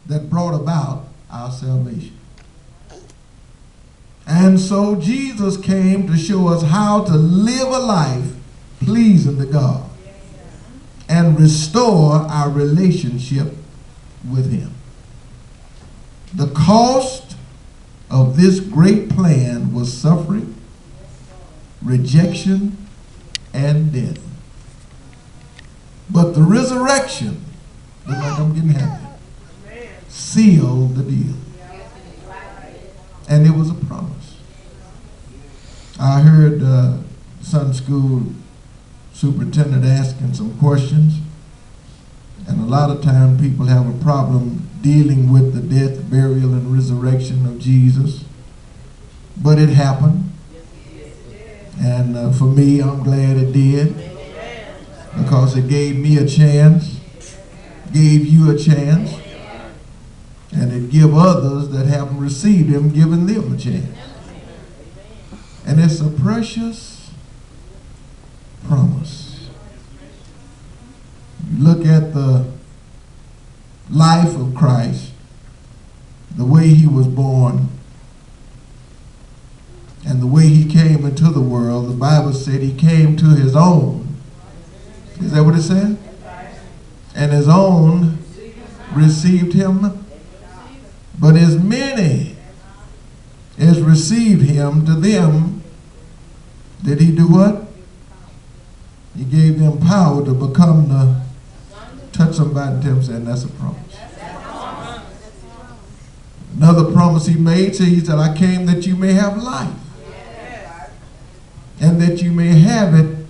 that brought about our salvation. And so Jesus came to show us how to live a life pleasing to God and restore our relationship with Him. The cost of this great plan was suffering, rejection, and death. But the resurrection, look like I'm getting happy, sealed the deal. And it was a promise. I heard Sunday school superintendent asking some questions, and a lot of times people have a problem dealing with the death, burial, and resurrection of Jesus. But it happened. And for me, I'm glad it did, because it gave me a chance, gave you a chance, and it give others that haven't received Him, giving them a chance. And it's a precious promise. You look at the life of Christ, the way He was born, and the way He came into the world. The Bible said He came to His own. Is that what it said? And His own received Him. But as many as received Him, to them did He do what? He gave them power to become the, touch somebody and tell them, saying that's a promise. Another promise He made, He said, I came that you may have life, and that you may have it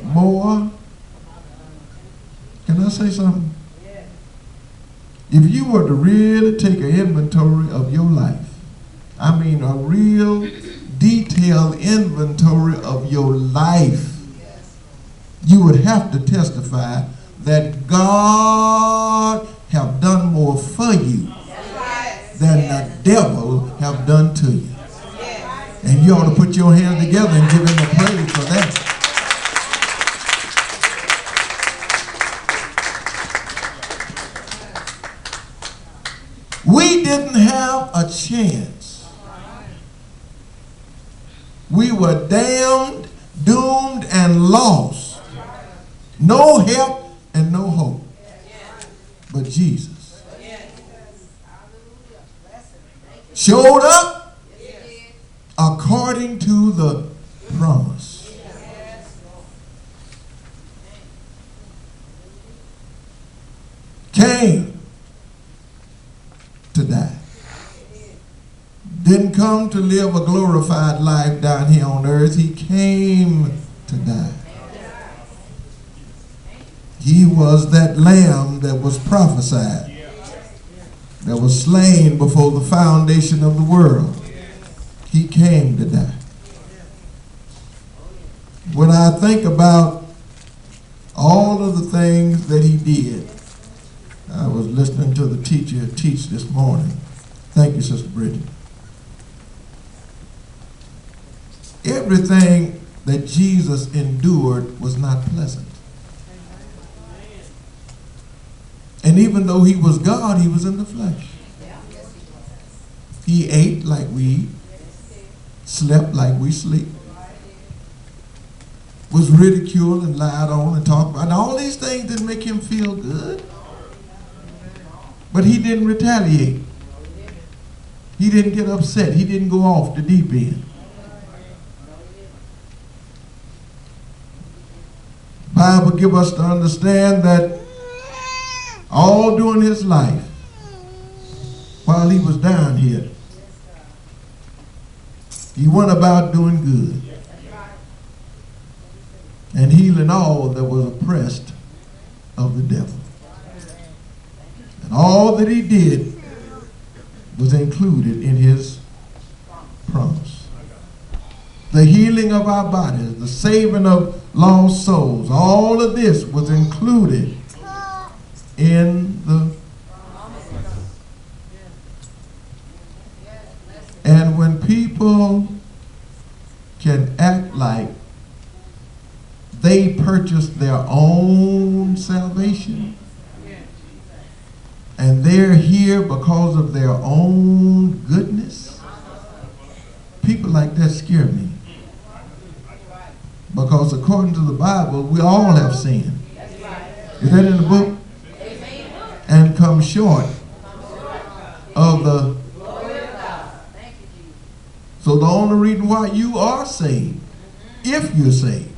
more. Can I say something? If you were to really take an inventory of your life, I mean a real detailed inventory of your life, you would have to testify that God have done more for you than the devil have done to you. And you ought to put your hands together and give Him a praise for that. We didn't have a chance. We were damned, doomed, and lost. No help and no hope. But Jesus showed up according to the promise. Came to die. Didn't come to live a glorified life down here on earth. He came to die. He was that lamb that was prophesied, that was slain before the foundation of the world. He came to die. When I think about all of the things that He did, I was listening to the teacher teach this morning. Thank you, Sister Bridget. Everything that Jesus endured was not pleasant. And even though He was God, He was in the flesh. He ate like we eat, slept like we sleep, was ridiculed and lied on and talked about. And all these things didn't make Him feel good. But He didn't retaliate. He didn't get upset. He didn't go off the deep end. The Bible gives us to understand that all during His life, while He was down here, He went about doing good and healing all that was oppressed of the devil. And all that He did was included in His promise. The healing of our bodies, the saving of lost souls, all of this was included in the. And when people can act like they purchased their own salvation and and they're here because of their own goodness, people like that scare me. Because according to the Bible, we all have sinned. Is that in the book? And come short of the... So the only reason why you are saved, if you're saved,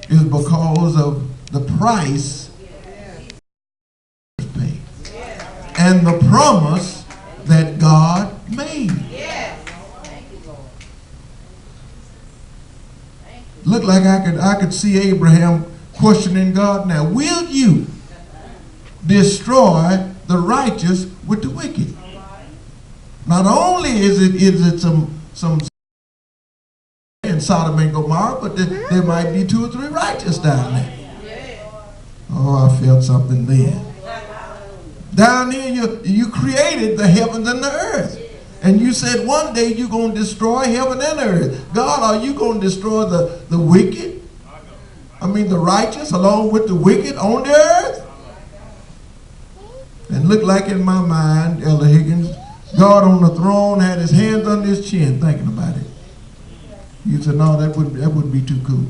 is because of the price paid and the promise that God made. Look like I could see Abraham questioning God now. Will you destroy the righteous with the wicked? Not only is it some in Sodom and Gomorrah, but there might be 2 or 3 righteous down there. Oh, I felt something then. Down here, you created the heavens and the earth. And you said one day you're going to destroy heaven and earth. God, are you going to destroy the wicked? I mean the righteous along with the wicked on the earth? And look like in my mind, Elder Higgins, God on the throne had his hands under his chin thinking about it. He said, no, that wouldn't be too cool.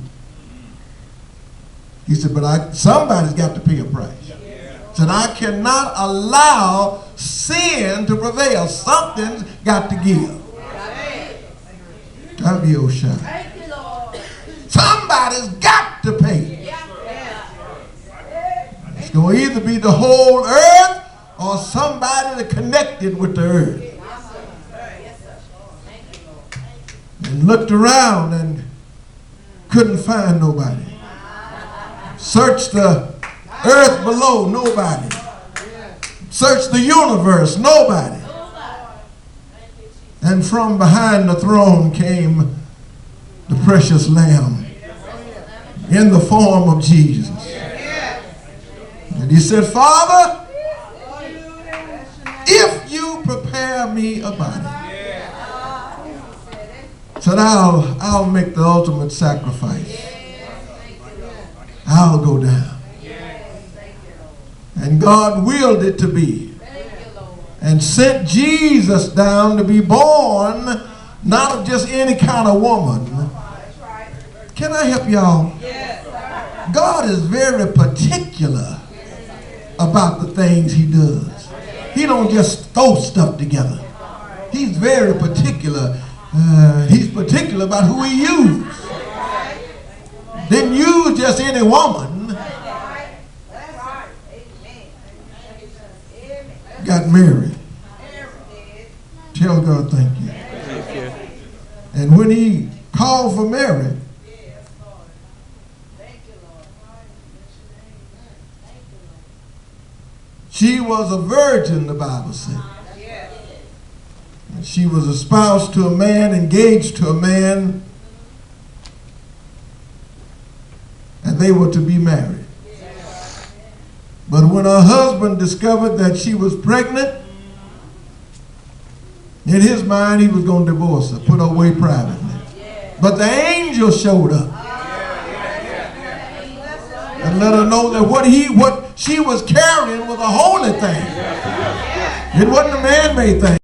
He said, but somebody's got to pay a price. He said, I cannot allow sin to prevail. Something's got to give. I'll be shy. Somebody's got to pay. It's going to either be the whole earth or somebody that connected with the earth. And looked around and couldn't find nobody. Searched the earth below, nobody. Searched the universe, nobody. And from behind the throne came the precious Lamb in the form of Jesus. And he said, Father, if you prepare me a body, said I'll make the ultimate sacrifice. I'll go down. And God willed it to be. And sent Jesus down to be born, not of just any kind of woman. Can I help y'all? God is very particular about the things he does. He don't just throw stuff together. He's very particular. He's particular about who he used. Didn't use just any woman. Got married. Tell God thank you. Thank you. And when he called for Mary, she was a virgin, the Bible said. And she was espoused to a man, engaged to a man, and they were to be married. But when her husband discovered that she was pregnant, in his mind he was going to divorce her, put her away privately. But the angel showed up and let her know that what she was carrying was a holy thing. It wasn't a man-made thing.